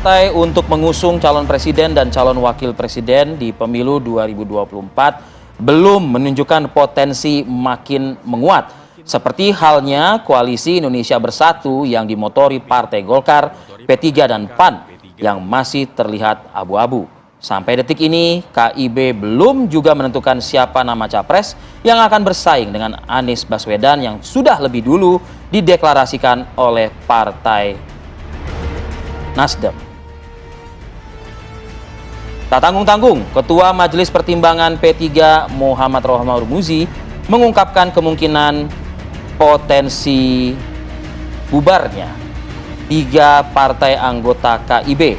partai untuk mengusung calon presiden dan calon wakil presiden di pemilu 2024 belum menunjukkan potensi makin menguat. Seperti halnya Koalisi Indonesia Bersatu yang dimotori Partai Golkar, P3 dan PAN yang masih terlihat abu-abu. Sampai detik ini, KIB belum juga menentukan siapa nama capres yang akan bersaing dengan Anies Baswedan yang sudah lebih dulu dideklarasikan oleh Partai Nasdem. Tak tanggung-tanggung, Ketua Majelis Pertimbangan P3 Muhammad Rohmah Hurmuzi mengungkapkan kemungkinan potensi bubarnya 3 partai anggota KIB.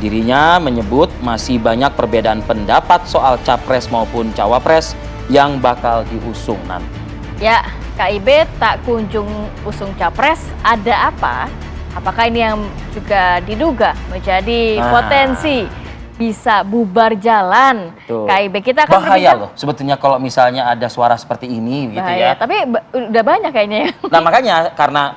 Dirinya menyebut masih banyak perbedaan pendapat soal capres maupun cawapres yang bakal diusung nanti. Ya, KIB tak kunjung usung capres, ada apa? Apakah ini yang juga diduga menjadi potensi bisa bubar jalan KIB? Kita akan bahaya loh sebetulnya kalau misalnya ada suara seperti ini gitu ya. Tapi udah banyak kayaknya ya. Nah makanya karena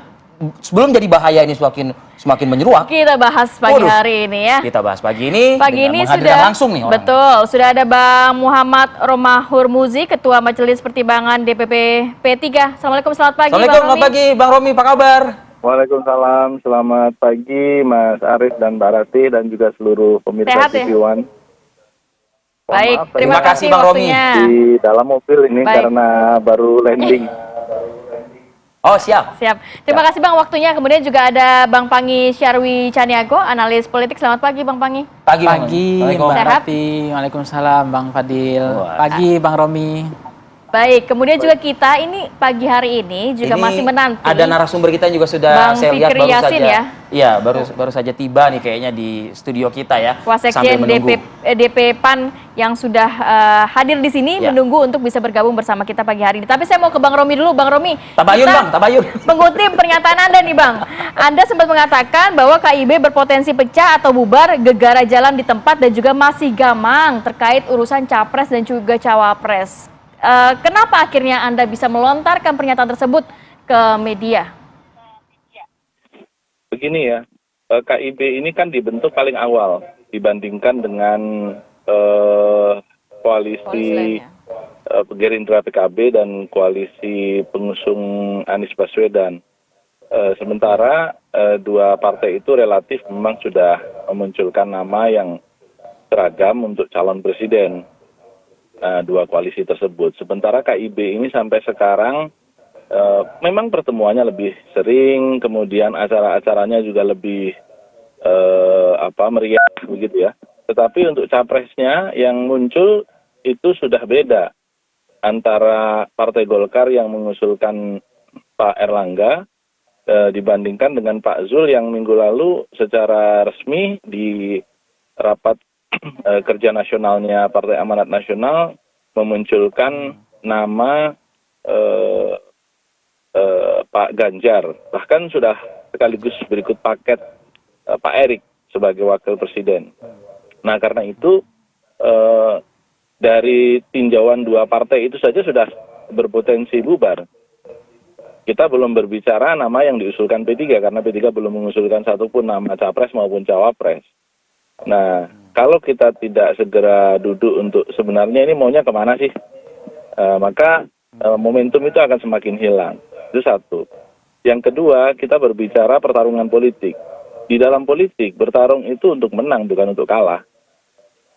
sebelum jadi bahaya ini semakin menyeruak. Kita bahas pagi hari ini ya. Kita bahas pagi ini. Pagi ini sudah langsung nih. Betul, sudah ada Bang Muhammad Rohmah Hurmuzi, Ketua Majelis Pertimbangan DPP P3. Assalamualaikum, selamat pagi. Assalamualaikum, selamat pagi Bang Romi, apa kabar? Waalaikumsalam, selamat pagi Mas Arif dan Mbak Rati dan juga seluruh pemirsa TV One. Baik, terima kasih Bang Romi. Di dalam mobil ini karena baru landing. Oh siap. Terima kasih Bang waktunya. Kemudian juga ada Bang Pangi Syarwi Caniago, analis politik. Selamat pagi Bang Pangi. Pagi Mbak Rati. Waalaikumsalam Bang Fadil. Pagi Bang Romi. Baik, kemudian juga kita ini pagi hari ini juga masih menanti. Ada narasumber kita juga sudah saya lihat baru saja. Ya? Iya, baru saja tiba nih kayaknya di studio kita ya. Wasekjen DP PAN yang sudah hadir di sini menunggu untuk bisa bergabung bersama kita pagi hari ini. Tapi saya mau ke Bang Romi dulu, Bang Romi. Tabayun. Mengutip pernyataan Anda nih Bang. Anda sempat mengatakan bahwa KIB berpotensi pecah atau bubar gegara jalan di tempat dan juga masih gamang terkait urusan capres dan juga cawapres. Kenapa akhirnya Anda bisa melontarkan pernyataan tersebut ke media? Begini ya, KIB ini kan dibentuk paling awal dibandingkan dengan koalisi Gerindra PKB dan koalisi pengusung Anies Baswedan. Sementara dua partai itu relatif memang sudah memunculkan nama yang seragam untuk calon presiden. Dua koalisi tersebut. Sementara KIB ini sampai sekarang memang pertemuannya lebih sering, kemudian acara-acaranya juga lebih meriah begitu ya. Tetapi untuk capresnya yang muncul itu sudah beda antara Partai Golkar yang mengusulkan Pak Erlangga dibandingkan dengan Pak Zul yang minggu lalu secara resmi di rapat kerja nasionalnya Partai Amanat Nasional memunculkan nama Pak Ganjar, bahkan sudah sekaligus berikut paket Pak Erik sebagai wakil presiden. Nah karena itu dari tinjauan dua partai itu saja sudah berpotensi bubar. Kita belum berbicara nama yang diusulkan P3 karena P3 belum mengusulkan satupun nama capres maupun cawapres. Nah, kalau kita tidak segera duduk untuk sebenarnya ini maunya kemana sih, maka momentum itu akan semakin hilang. Itu satu. Yang kedua, kita berbicara pertarungan politik. Di dalam politik, bertarung itu untuk menang, bukan untuk kalah.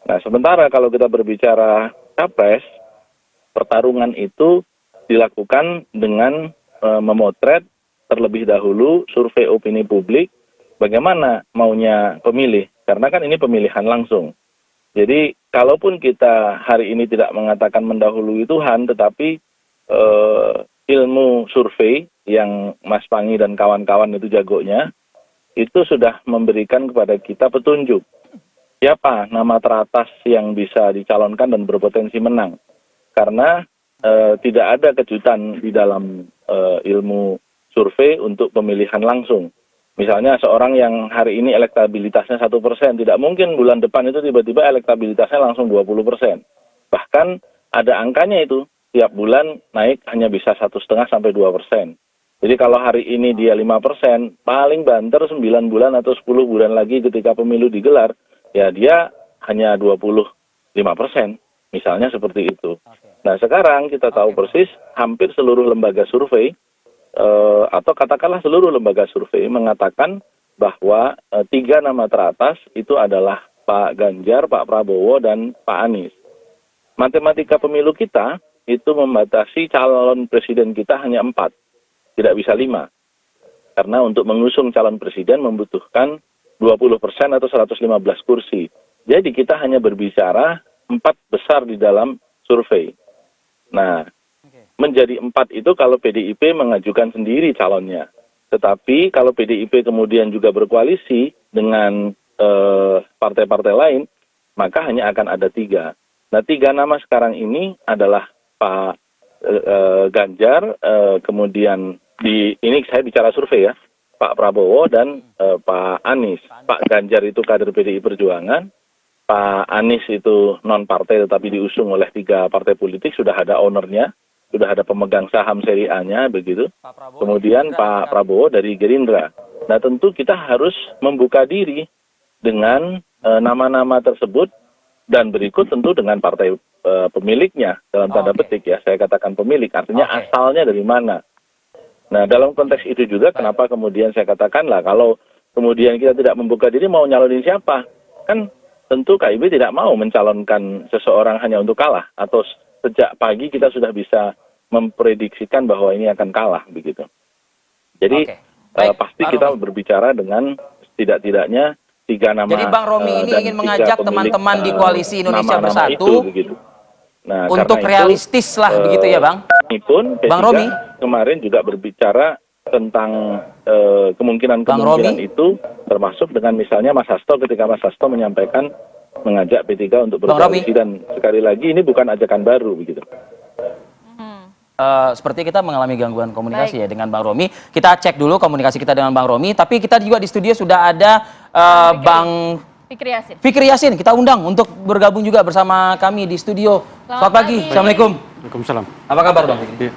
Nah, sementara kalau kita berbicara capres, pertarungan itu dilakukan dengan memotret terlebih dahulu survei opini publik, bagaimana maunya pemilih. Karena kan ini pemilihan langsung. Jadi kalaupun kita hari ini tidak mengatakan mendahului Tuhan, tetapi ilmu survei yang Mas Pangi dan kawan-kawan itu jagonya, itu sudah memberikan kepada kita petunjuk. Siapa nama teratas yang bisa dicalonkan dan berpotensi menang. Karena tidak ada kejutan di dalam ilmu survei untuk pemilihan langsung. Misalnya seorang yang hari ini elektabilitasnya 1%, tidak mungkin bulan depan itu tiba-tiba elektabilitasnya langsung 20%. Bahkan ada angkanya itu, tiap bulan naik hanya bisa 1,5 sampai 2%. Jadi kalau hari ini dia 5%, paling banter 9 bulan atau 10 bulan lagi ketika pemilu digelar, ya dia hanya 25%. Misalnya seperti itu. Nah sekarang kita tahu persis hampir seluruh lembaga survei, atau katakanlah seluruh lembaga survei mengatakan bahwa 3 nama teratas itu adalah Pak Ganjar, Pak Prabowo, dan Pak Anies. Matematika pemilu kita itu membatasi calon presiden kita hanya 4. Tidak bisa 5. Karena untuk mengusung calon presiden membutuhkan 20% atau 115 kursi. Jadi kita hanya berbicara 4 besar di dalam survei. Nah, menjadi 4 itu kalau PDIP mengajukan sendiri calonnya. Tetapi kalau PDIP kemudian juga berkoalisi dengan partai-partai lain, maka hanya akan ada 3. Nah, 3 nama sekarang ini adalah Pak Ganjar, kemudian ini saya bicara survei ya, Pak Prabowo dan Pak Anies. Pak Ganjar itu kader PDI Perjuangan, Pak Anies itu non partai tetapi diusung oleh 3 partai politik, sudah ada ownernya, sudah ada pemegang saham seri A-nya begitu. Kemudian Pak Prabowo dari Gerindra. Nah tentu kita harus membuka diri dengan nama-nama tersebut dan berikut tentu dengan partai pemiliknya dalam tanda petik ya, saya katakan pemilik, artinya asalnya dari mana. Nah dalam konteks itu juga kenapa kemudian saya katakan lah kalau kemudian kita tidak membuka diri mau nyalonin siapa, kan tentu KIB tidak mau mencalonkan seseorang hanya untuk kalah, atau sejak pagi kita sudah bisa memprediksikan bahwa ini akan kalah begitu. Jadi pasti kita berbicara dengan tidak-tidaknya 3 nama. Jadi Bang Romi ini ingin mengajak teman-teman di Koalisi Indonesia Bersatu itu, nah, untuk realistis lah begitu ya Bang? Pun Bang Romi kemarin juga berbicara tentang kemungkinan itu, termasuk dengan misalnya Mas Hasto ketika Mas Hasto menyampaikan mengajak P3 untuk berkoalisi, dan sekali lagi ini bukan ajakan baru begitu. Seperti kita mengalami gangguan komunikasi ya dengan Bang Romi. Kita cek dulu komunikasi kita dengan Bang Romi, tapi kita juga di studio sudah ada Bang Fikri Yasin. Kita undang untuk bergabung juga bersama kami di studio. Selamat pagi. Assalamualaikum. Waalaikumsalam. Apa kabar Bang Fikri?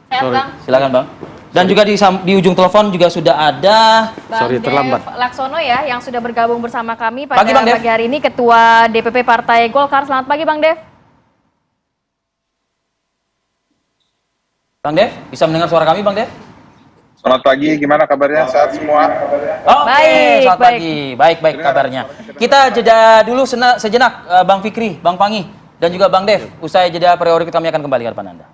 Sehat Bang. Silakan Bang. Dan juga di ujung telepon juga sudah ada Bang terlambat. Dev Laksono ya, yang sudah bergabung bersama kami pada Pagi, Bang Dev. pagi hari ini, Ketua DPP Partai Golkar. Selamat pagi Bang Dev. Bang Dev, bisa mendengar suara kami Bang Dev? Selamat pagi, gimana kabarnya? Sehat semua? Baik, selamat pagi. Baik kabarnya. Kita jeda dulu sejenak Bang Fikri, Bang Pangi, dan juga Bang Dev. Usai jeda periode kami akan kembali ke depan Anda.